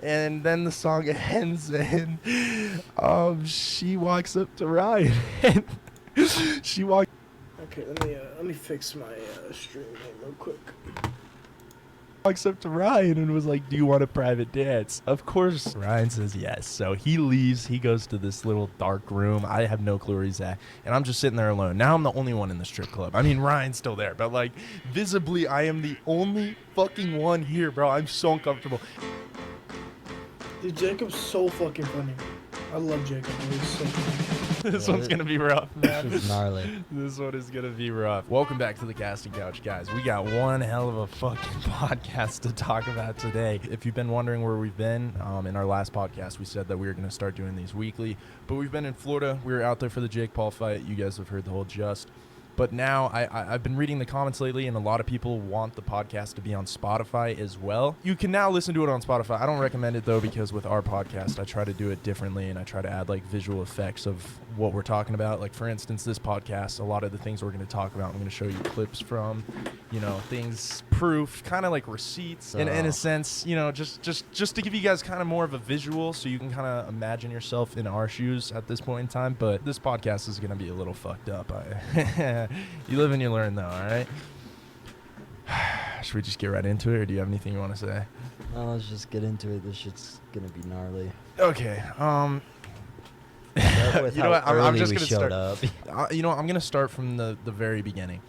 And then the song ends, and she walks up to Ryan, and she walks. Okay, let me fix my stream name real quick. Walks up to Ryan and was like, "Do you want a private dance?" Of course, Ryan says yes. So he leaves. He goes to this little dark room. I have no clue where he's at, and I'm just sitting there alone. Now I'm the only one in the strip club. I mean, Ryan's still there, but like visibly, I am the only fucking one here, bro. I'm so uncomfortable. Dude, Jacob's so fucking funny. I love Jacob. He's so funny. This one's gonna be rough, man. This is gnarly. This one is gonna be rough. Welcome back to the Casting Couch, guys. We got one hell of a fucking podcast to talk about today. If you've been wondering where we've been, in our last podcast, we said that we were gonna start doing these weekly, but we've been in Florida. We were out there for the Jake Paul fight. You guys have heard the whole gist. But now I've been reading the comments lately, and a lot of people want the podcast to be on Spotify as well. You can now listen to it on Spotify. I don't recommend it, though, because with our podcast, I try to do it differently, and I try to add, like, visual effects of what we're talking about. Like, for instance, this podcast, a lot of the things we're going to talk about, I'm going to show you clips from, you know, things, proof, kind of like receipts, in a sense, you know, just to give you guys kind of more of a visual so you can kind of imagine yourself in our shoes at this point in time. But this podcast is going to be a little fucked up. You live and you learn, though, all right? Should we just get right into it, or do you have anything you want to say? No, let's just get into it. This shit's gonna be gnarly. Okay. You know what? I'm just gonna start. up. I'm gonna start from the very beginning.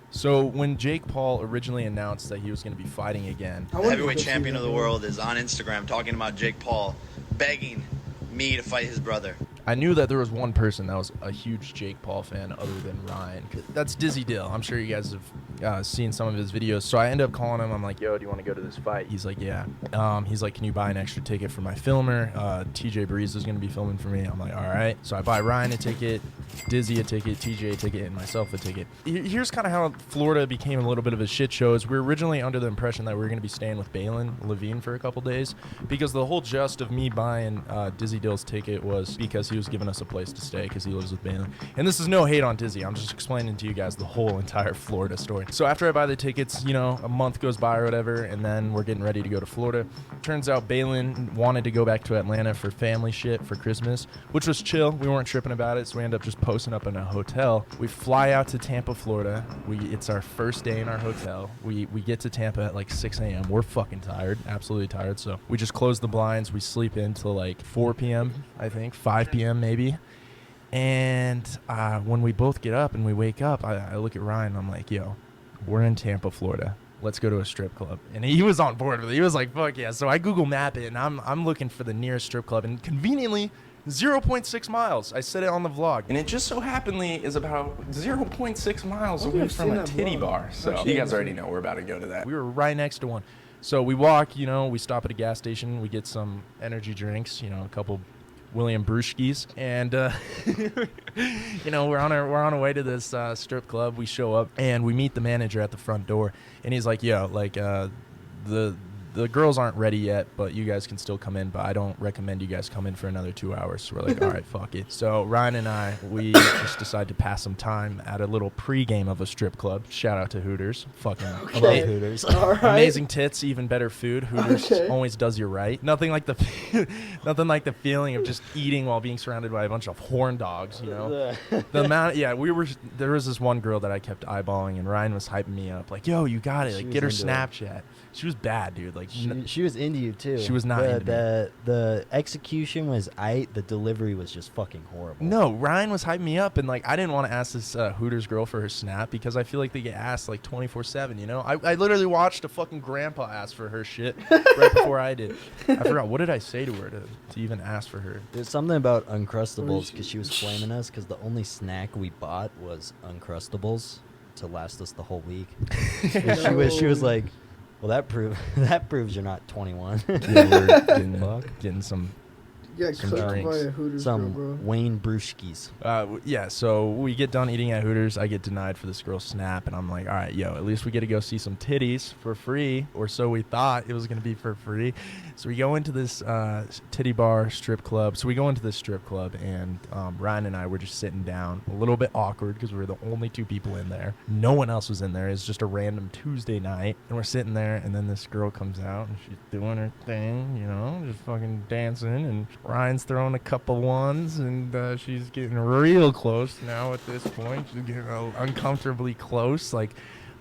So when Jake Paul originally announced that he was going to be fighting again, the heavyweight champion of the world is on Instagram talking about Jake Paul begging me to fight his brother. I knew that there was one person that was a huge Jake Paul fan other than Ryan. That's Dizzy Dill. I'm sure you guys have seen some of his videos. So I end up calling him. I'm like, yo, do you want to go to this fight? He's like, yeah. He's like, can you buy an extra ticket for my filmer? TJ Breeze is going to be filming for me. I'm like, all right. So I buy Ryan a ticket, Dizzy a ticket, TJ a ticket, and myself a ticket. Here's kind of how Florida became a little bit of a shit show. Is we were originally under the impression that we were going to be staying with Balin Levine for a couple days, because the whole gist of me buying Dizzy Dill's ticket was because he was giving us a place to stay because he lives with Balin. And this is no hate on Dizzy. I'm just explaining to you guys the whole entire Florida story. So after I buy the tickets, you know, a month goes by or whatever, and then we're getting ready to go to Florida. Turns out Balin wanted to go back to Atlanta for family shit for Christmas, which was chill. We weren't tripping about it, so we end up just posting up in a hotel. We fly out to Tampa, Florida. It's our first day in our hotel. We get to Tampa at like 6 a.m. We're fucking tired, absolutely tired. So we just close the blinds. We sleep in till like 4 p.m., I think, 5 p.m. maybe. And when we both get up and we wake up, I look at Ryan and I'm like, yo, we're in Tampa, Florida. Let's go to a strip club. And he was on board with it. He was like, fuck yeah. So I Google map it, and I'm looking for the nearest strip club. And conveniently, 0.6 miles. I said it on the vlog. And it just so happenly is about 0.6 miles away from a titty bar. So you guys already know we're about to go to that. We were right next to one. So we walk, you know, we stop at a gas station. We get some energy drinks, you know, a couple William Brewskis, and you know, we're on our way to this strip club. We show up and we meet the manager at the front door, and he's like, yo, like the girls aren't ready yet, but you guys can still come in, but I don't recommend you guys come in for another 2 hours. So we're like, all right, fuck it. So Ryan and we just decided to pass some time at a little pregame of a strip club. Shout out to Hooters. Fucking Love Hooters. All right. amazing tits, even better food. Hooters always does you right. Nothing like the feeling of just eating while being surrounded by a bunch of horn dogs, you know. The amount, yeah, there was this one girl that I kept eyeballing, and Ryan was hyping me up, like, yo, you got it, like, get her Snapchat. She was bad, dude. Like she was into you too. She was not into me. The execution was the delivery was just fucking horrible. No, Ryan was hyping me up, and like I didn't want to ask this Hooters girl for her Snap because I feel like they get asked like 24/7. You know, I literally watched a fucking grandpa ask for her shit right before I did. I forgot, what did I say to her to even ask for her? There's something about Uncrustables because she was flaming us because the only snack we bought was Uncrustables to last us the whole week. She was like, well, that proves you're not 21. Yeah, we're getting some Yeah, some cooked by drinks. a Hooters Some girl, bro. Wayne Brewskis. Yeah, so we get done eating at Hooters. I get denied for this girl's snap, and I'm like, all right, yo, at least we get to go see some titties for free, or so we thought it was going to be for free. So we go into this titty bar strip club. So we go into this strip club, and Ryan and I were just sitting down, a little bit awkward because we were the only two people in there. No one else was in there. It's just a random Tuesday night, and we're sitting there, and then this girl comes out, and she's doing her thing, you know, just fucking dancing, and Ryan's throwing a couple ones, and she's getting real close now at this point. She's getting uncomfortably close, like,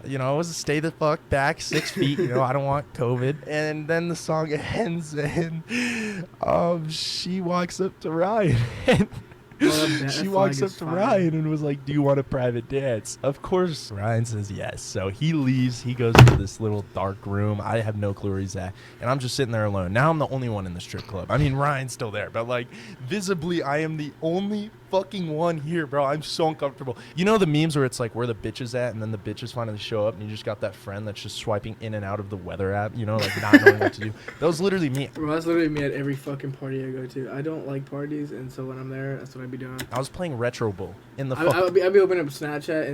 you know, it was stay the fuck back 6 feet, you know, I don't want COVID. And then the song ends, and she walks up to Ryan, and she walks up to Ryan and was like, do you want a private dance? Of course, Ryan says yes. So he leaves. He goes to this little dark room. I have no clue where he's at. And I'm just sitting there alone. Now I'm the only one in the strip club. I mean, Ryan's still there, but like visibly, I am the only fucking one here, bro. I'm so uncomfortable. You know the memes where it's like, where the bitches at? And then the bitches finally show up and you just got that friend that's just swiping in and out of the weather app, you know, like not knowing what to do. That was literally me. Bro, that's literally me at every fucking party I go to. I don't like parties, and so when I'm there, that's what I be doing. I was playing Retro Bowl in the I'll be opening up Snapchat,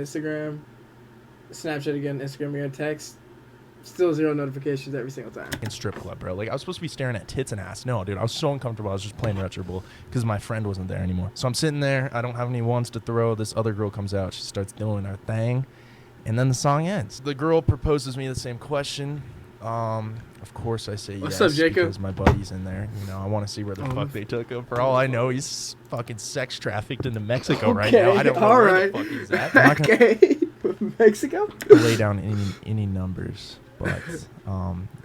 Snapchat again, Instagram again, text. Still 0 notifications every single time. in strip club, bro. Like, I was supposed to be staring at tits and ass. No, dude, I was so uncomfortable. I was just playing Retro Bowl because my friend wasn't there anymore. So I'm sitting there. I don't have any ones to throw. This other girl comes out. She starts doing her thing. And then the song ends. The girl proposes me the same question. Of course I say What's yes up, Jacob? because my buddy's in there. You know, I want to see where the fuck they took him. For all I know, he's fucking sex trafficked into Mexico right now. I don't know where the fuck he's at. I'm not gonna Okay. Mexico? lay down any numbers, but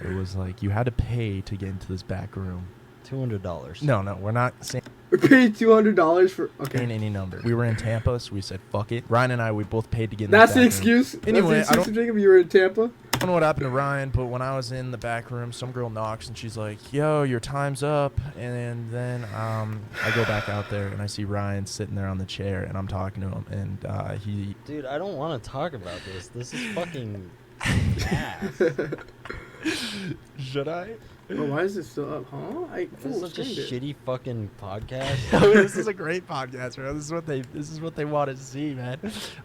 it was like you had to pay to get into this back room. $200. No, we're not saying We paid $200 for. any Okay. number. We were in Tampa, so we said fuck it. Ryan and I, we both paid to get in That's the the back room. excuse. Anyway, That's the excuse, Jacob. You were in Tampa. I don't know what happened to Ryan, but when I was in the back room, some girl knocks and she's like, yo, your time's up. And then I go back out there and I see Ryan sitting there on the chair and I'm talking to him. And he... Dude, I don't want to talk about this. This is fucking ass. Should I? Bro, why is it still up, huh? This is such a shitty fucking podcast. This is a great podcast, bro. This is what they want to see, man.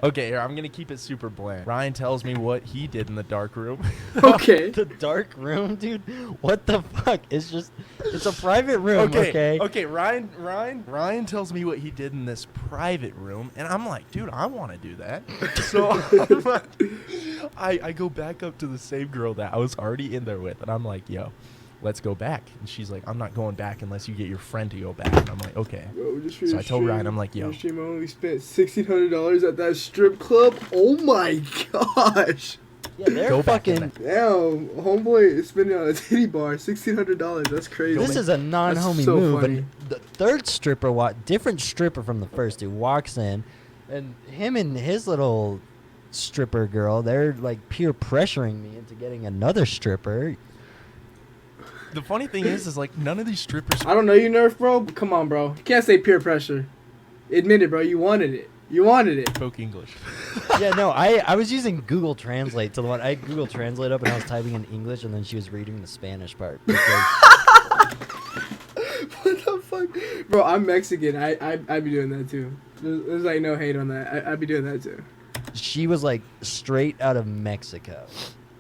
Okay, here, I'm gonna keep it super bland. Ryan tells me what he did in the dark room. Okay. The dark room, dude. What the fuck? It's a private room. Okay. Ryan tells me what he did in this private room, and I'm like, dude, I want to do that. So I go back up to the same girl that I was already in there with, and I'm like, yo, let's go back. And she's like, I'm not going back unless you get your friend to go back. And I'm like, okay. Bro, just for So your I told stream, Ryan, I'm like, yo. your stream, I only spent $1,600 at that strip club. Oh my gosh. Yeah, they're Go back in fucking. Damn, homeboy is spending on a titty bar $1,600. That's crazy. This is a non-homie That's so move. funny. And the third stripper, different stripper from the first dude, walks in, and him and his little stripper girl, they're like peer pressuring me into getting another stripper. The funny thing is like none of these strippers. I don't know you, Nerf, bro. But come on, bro. You can't say peer pressure. Admit it, bro. You wanted it. You wanted it. spoke English. Yeah, no, I was using Google Translate to the one. I had Google Translate up and I was typing in English, and then she was reading the Spanish part. What the fuck, bro? I'm Mexican. I'd be doing that too. There's like no hate on that. I'd be doing that too. She was like straight out of Mexico.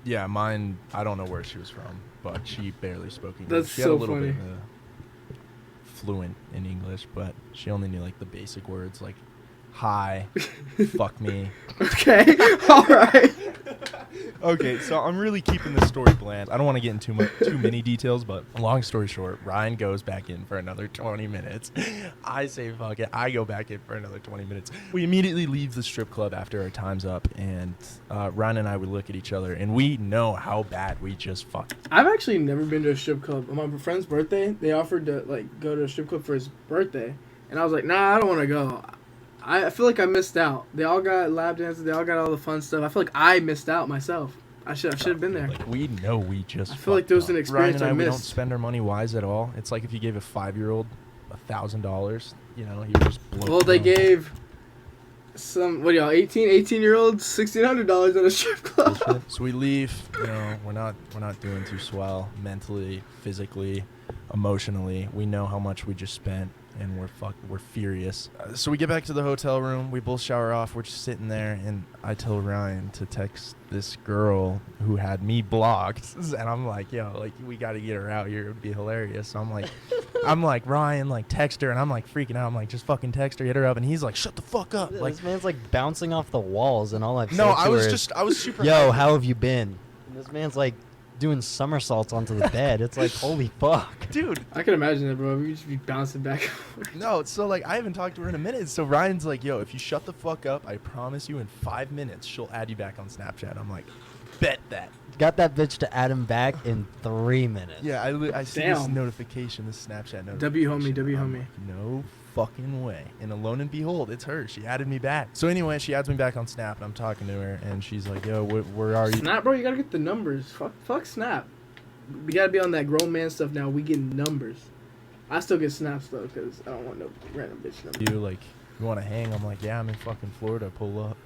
Yeah, mine. I don't know where she was from, but she barely spoke English. That's she had so a little funny. bit fluent in English, but she only knew like the basic words like hi, fuck me. Okay. All right. Okay, so I'm really keeping this story bland. I don't want to get into too many details, but long story short, Ryan goes back in for another 20 minutes. I say fuck it. I go back in for another 20 minutes. We immediately leave the strip club after our time's up, and Ryan and I would look at each other, and we know how bad we just fucked. I've actually never been to a strip club. On my friend's birthday, they offered to like go to a strip club for his birthday, and I was like, nah, I don't want to go. I feel like I missed out. They all got lap dances. They all got all the fun stuff. I feel like I missed out myself. I should have been there. Like, we know we just I feel like fucked there was up. an experience Ryan and I we don't missed. spend our money wise at all. It's like if you gave a 5-year-old $1,000, you know, he would just blow Well, it they down. gave some, what are y'all, 18-year-olds $1,600 at a strip club. So we leave. You know, we're not doing too swell mentally, physically. emotionally. We know how much we just spent, and we're furious. So we get back to the hotel room. We both shower off. We're just sitting there, and I tell Ryan to text this girl who had me blocked, and I'm like, yo, like, we got to get her out here. It would be hilarious. So I'm like, Ryan, like, text her, and I'm like freaking out. I'm like, just fucking text her, hit her up, and he's like, shut the fuck up. Like, this man's like bouncing off the walls, and all I've said no, to I her was is, super. yo, hyped. how have you been? And this man's like doing somersaults onto the bed. It's like, holy fuck. Dude. I can imagine that, bro. We just be bouncing back and forth. No, so like I haven't talked to her in a minute. So Ryan's like, yo, if you shut the fuck up, I promise you in 5 minutes she'll add you back on Snapchat. I'm like, bet that. Got that bitch to add him back in 3 minutes. Yeah, I see this Damn. notification, this Snapchat notification. W homie. I'm like, no fucking way. And lo and behold, it's her. She added me back. So anyway, she adds me back on Snap, and I'm talking to her, and she's like, yo, where are you? Snap, bro. You gotta get the numbers. Fuck Snap. We gotta be on that grown man stuff now. We get numbers. I still get snaps though, cause I don't want no random bitch number. You like, you want to hang? I'm like, yeah, I'm in fucking Florida. Pull up.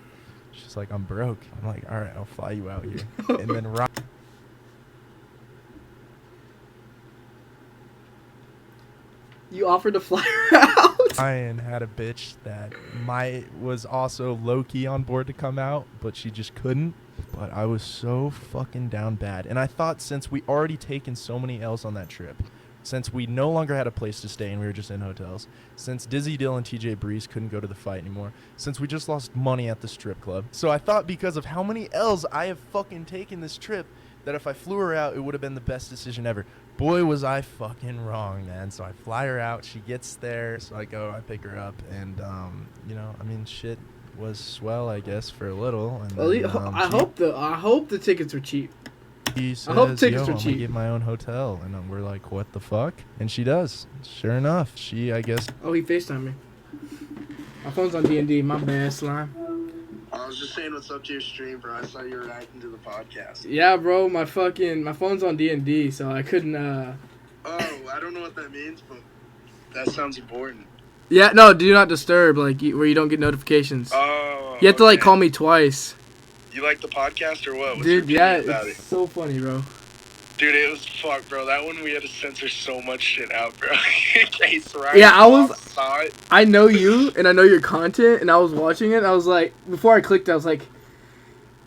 She's like, I'm broke. I'm like, all right, I'll fly you out here. And then Ryan. You offered to fly her out. Ryan had a bitch that was also low-key on board to come out, but she just couldn't. But I was so fucking down bad. And I thought, since we already taken so many L's on that trip, since we no longer had a place to stay and we were just in hotels, since Dizzy Dill and TJ Breeze couldn't go to the fight anymore, since we just lost money at the strip club. So I thought, because of how many L's I have fucking taken this trip, that if I flew her out, it would have been the best decision ever. Boy, was I fucking wrong, man. So I fly her out. She gets there. So I go, I pick her up. And, you know, I mean, shit was swell, I guess, for a little. And Well, then, I hope the tickets were cheap. He says, I hope tickets yo, are I'm cheap. gonna get my own hotel. And we're like, what the fuck? And she does. Sure enough. She, I guess. Oh, he FaceTimed me. My phone's on D&D. My bad, Slime. I was just saying what's up to your stream, bro. I saw you were reacting to the podcast. Yeah, bro. My phone's on D&D, so I couldn't. Oh, I don't know what that means, but that sounds important. Yeah, no, do not disturb, like where you don't get notifications. Oh. You have to like okay. call me twice. You like the podcast or what? What's Dude, your yeah, opinion about it's it? so funny, bro. Dude, it was fuck, bro. That one we had to censor so much shit out, bro. In case Ryan Yeah, I was- saw it. I know you, and I know your content, and I was watching it, and I was like, before I clicked, I was like,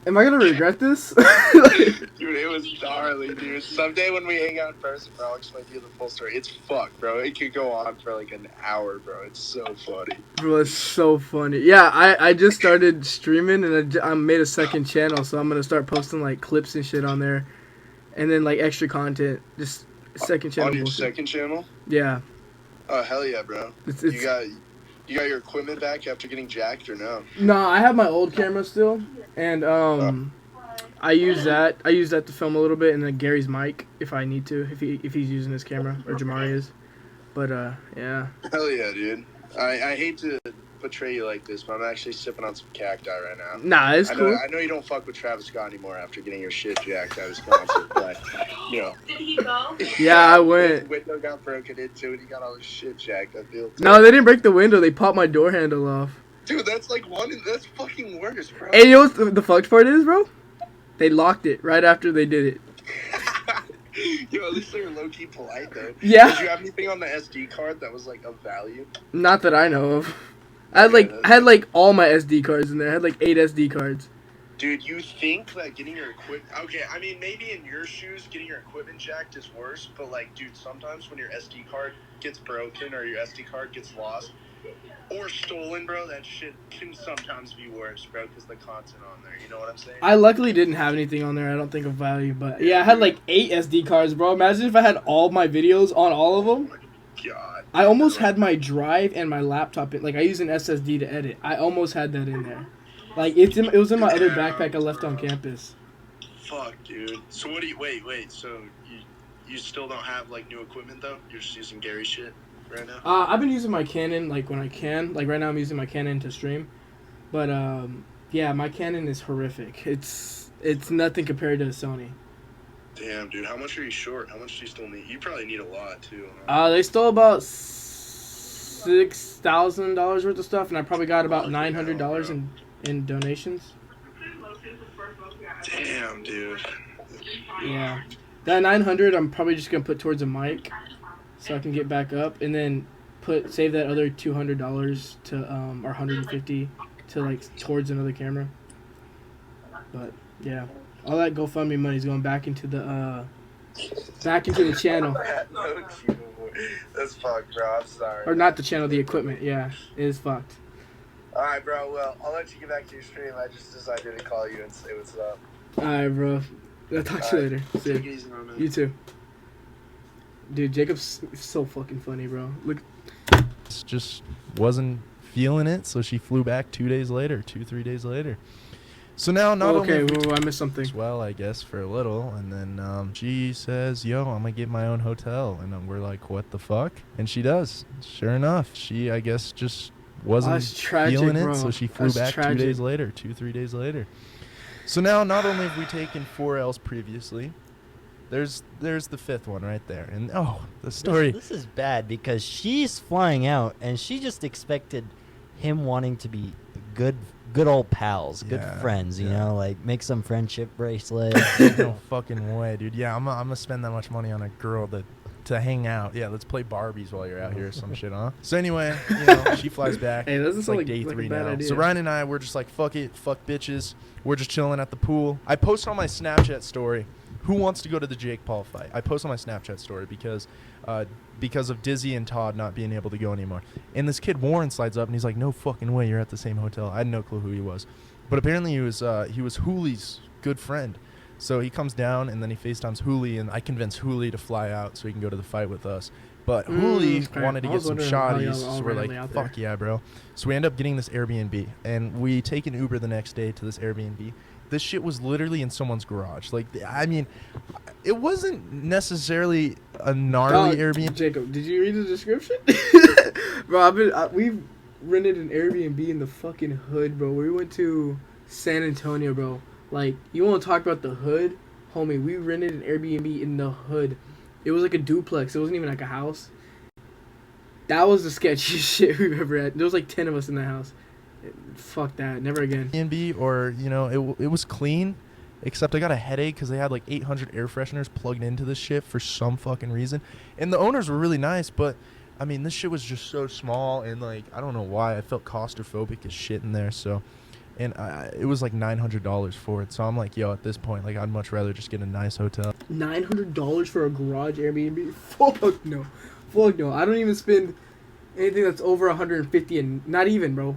am I gonna regret this? Dude, it was gnarly, dude. Someday when we hang out in person, bro, I'll explain to you the full story. It's fucked, bro. It could go on for like an hour, bro. It's so funny. Bro, it's so funny. Yeah, I just started streaming, and I made a second channel, so I'm gonna start posting like clips and shit on there, and then like extra content. Just second channel. On your bullshit. second channel? Yeah. Oh, hell yeah, bro. It's You got your equipment back after getting jacked or no? No, I have my old camera still, and I use that. I use that to film a little bit, and then Gary's mic if I need to, if he's using his camera or Jamari is. But yeah. Hell yeah, dude. I hate to betray you like this, but I'm actually sipping on some cacti right now. Nah, it's cool. I know you don't fuck with Travis Scott anymore after getting your shit jacked at his concert, but you know. Did he go? Yeah, I His went. window got broken into, and he got all his shit jacked. I feel. No, they didn't break the window. They popped my door handle off. Dude, that's like that's fucking worse, bro. And you know what the fucked part is, bro? They locked it right after they did it. Yo, at least they were low key polite though. Yeah. Did you have anything on the SD card that was like of value? Not that I know of. I had like all my SD cards in there. I had like 8 SD cards. Dude, you think that getting your equipment... Okay, I mean, maybe in your shoes, getting your equipment jacked is worse, but, like, dude, sometimes when your SD card gets broken or your SD card gets lost or stolen, bro, that shit can sometimes be worse, bro, because the content on there, you know what I'm saying? I luckily didn't have anything on there, I don't think, of value. But, yeah, I had like 8 SD cards, bro. Imagine if I had all my videos on all of them. God. I almost had my drive and my laptop. Like, I use an SSD to edit. I almost had that in there. Like, it was in my other backpack I left on campus. Fuck, dude. So what do you... Wait. So you still don't have, like, new equipment, though? You're just using Gary's shit right now? I've been using my Canon, like, when I can. Like, right now I'm using my Canon to stream. But, yeah, my Canon is horrific. It's nothing compared to a Sony. Damn, dude. How much are you short? How much do you still need? You probably need a lot, too. They stole about $6,000 worth of stuff, and I probably got about $900 in donations. Damn, dude. Yeah. That $900 I'm probably just going to put towards a mic. so I can get back up, and then save that other $200 to or 150 to like towards another camera. But yeah, all that GoFundMe money is going back into the channel. No, that's fucked, bro. I'm sorry. Or not the channel, the equipment. Yeah, it is fucked. All right, bro. Well, I'll let you get back to your stream. I just decided to call you and say what's up. All right, bro. I'll talk to you later. See ya. Take it easy, my man. You too. Dude, Jacob's so fucking funny, bro. Look. Just wasn't feeling it, so she flew back 3 days later. So now, not okay, only well, I missed something. well, I guess for a little, and then she says, "Yo, I'm gonna get my own hotel," and we're like, "What the fuck?" And she does. Sure enough, she I guess just wasn't That's tragic, feeling it, bro. so she flew That's back tragic. 2 days later, 3 days later. So now, not only have we taken 4 L's previously, there's the 5th one right there, and the story. This is bad because she's flying out and she just expected him wanting to be good old pals, good Yeah, friends, you yeah. know, like make some friendship bracelet. No fucking way, dude. Yeah, I'm gonna spend that much money on a girl to hang out. Yeah, let's play Barbies while you're out here or some shit, huh? So anyway, she flies back. Hey, that doesn't It's sound like like day a 3 bad now. idea. So Ryan and I, we're just like, fuck it, fuck bitches. We're just chilling at the pool. I post on my Snapchat story, who wants to go to the Jake Paul fight? I post on my Snapchat story because of Dizzy and Todd not being able to go anymore. And this kid Warren slides up and he's like, "No fucking way, you're at the same hotel." I had no clue who he was, but apparently he was Hooley's good friend. So he comes down and then he FaceTimes Hooley, and I convince Hooley to fly out so he can go to the fight with us. But Hooley okay. wanted to I get was some wondering how y'all shotties, all so we're like, randomly out there. fuck yeah, bro. So we end up getting this Airbnb, and we take an Uber the next day to this Airbnb. This shit was literally in someone's garage. Like, I mean, it wasn't necessarily a gnarly Airbnb. Jacob, did you read the description? Bro, we've rented an Airbnb in the fucking hood, bro. We went to San Antonio, bro. Like, you want to talk about the hood? Homie, we rented an Airbnb in the hood. It was like a duplex. It wasn't even like a house. That was the sketchiest shit we've ever had. There was like 10 of us in the house. Fuck that. Never again. Airbnb, or it was clean, except I got a headache because they had like 800 air fresheners plugged into this shit for some fucking reason, and the owners were really nice, but I mean this shit was just so small, and like I don't know why I felt claustrophobic as shit in there. So, and it was like $900 for it. So I'm like, yo, at this point, like I'd much rather just get a nice hotel. $900 for a garage Airbnb? Fuck no. Fuck no. I don't even spend anything that's over 150 and not even, bro.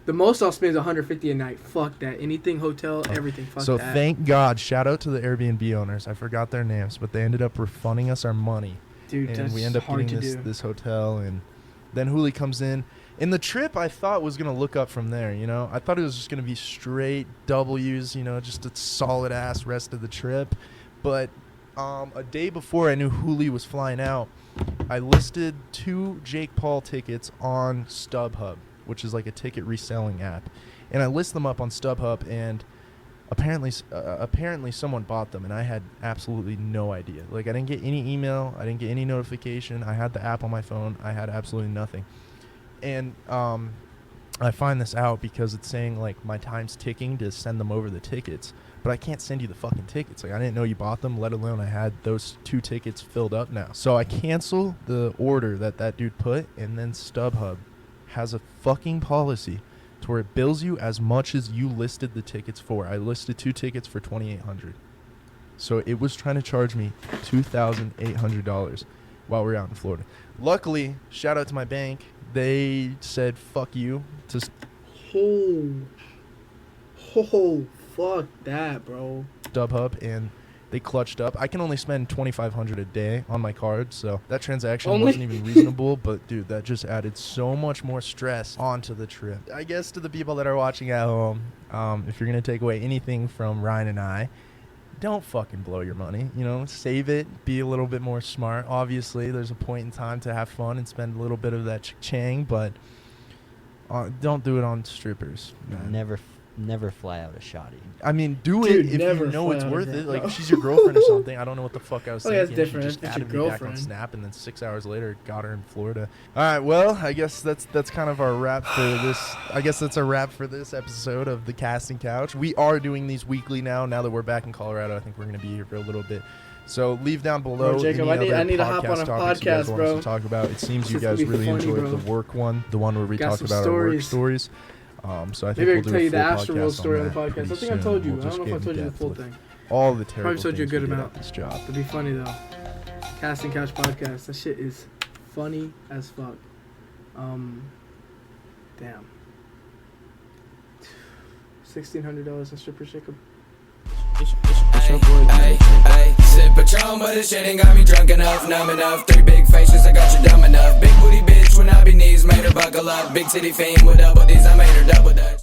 The most I'll spend is 150 a night. Fuck that. Anything hotel, everything. Fuck So that. thank God, shout out to the Airbnb owners. I forgot their names, but they ended up refunding us our money. Dude, And that's we end up hard getting to do. this hotel, and then Hooley comes in. And the trip I thought was going to look up from there, I thought it was just going to be straight W's, just a solid ass rest of the trip. But a day before I knew Hooley was flying out, I listed 2 Jake Paul tickets on StubHub, which is like a ticket reselling app. And I list them up on StubHub, and apparently someone bought them, and I had absolutely no idea. Like, I didn't get any email. I didn't get any notification. I had the app on my phone. I had absolutely nothing. And I find this out because it's saying, like, my time's ticking to send them over the tickets. But I can't send you the fucking tickets. Like, I didn't know you bought them, let alone I had those 2 tickets filled up now. So I cancel the order that dude put, and then StubHub has a fucking policy to where it bills you as much as you listed the tickets for. I listed 2 tickets for $2,800. So it was trying to charge me $2,800 while we were out in Florida. Luckily, shout out to my bank. They said, fuck you. Oh, fuck that, bro. StubHub, and they clutched up. I can only spend $2,500 a day on my card, so that transaction Only? wasn't even reasonable. But dude, that just added so much more stress onto the trip. I guess to the people that are watching at home, if you're gonna take away anything from Ryan and I, don't fucking blow your money. Save it. Be a little bit more smart. Obviously, there's a point in time to have fun and spend a little bit of that chang, but don't do it on strippers. Man. never fly out a shoddy. I mean, do Dude, it if never you know fly it's out a worth it. girl. Like, No. she's your girlfriend or something. I don't know what the fuck I was Oh, thinking. yeah, it's different. She just If it's your added me back on girlfriend. Snap, and then 6 hours later, got her in Florida. All right, well, I guess that's kind of our wrap for this. I guess that's a wrap for this episode of the Casting Couch. We are doing these weekly now. Now that we're back in Colorado, I think we're going to be here for a little bit. So leave down below. Bro, Jacob, any I other need to hop on a topics you guys podcast, want us bro. to talk about. It seems This you is gonna guys be really funny, enjoyed bro. the work one, the one where we Got talk some about our work stories. stories. So I think Maybe I we'll can do tell a you the full Astroworld podcast story on the that podcast. pretty I think I soon. told you. We'll I don't just know if get I in told you the depth full with thing. all the terrible told you a things good we did amount. at this job. It'd be funny though. Casting Couch podcast. That shit is funny as fuck. Damn. $1,600 in stripper, Jacob. Ay, sip Patron, but this shit ain't got me drunk enough, numb enough. 3 big faces, I got you dumb enough. Big booty bitch when I be knees, made her buckle up. Big titty fiend with double D's, I made her double dutch.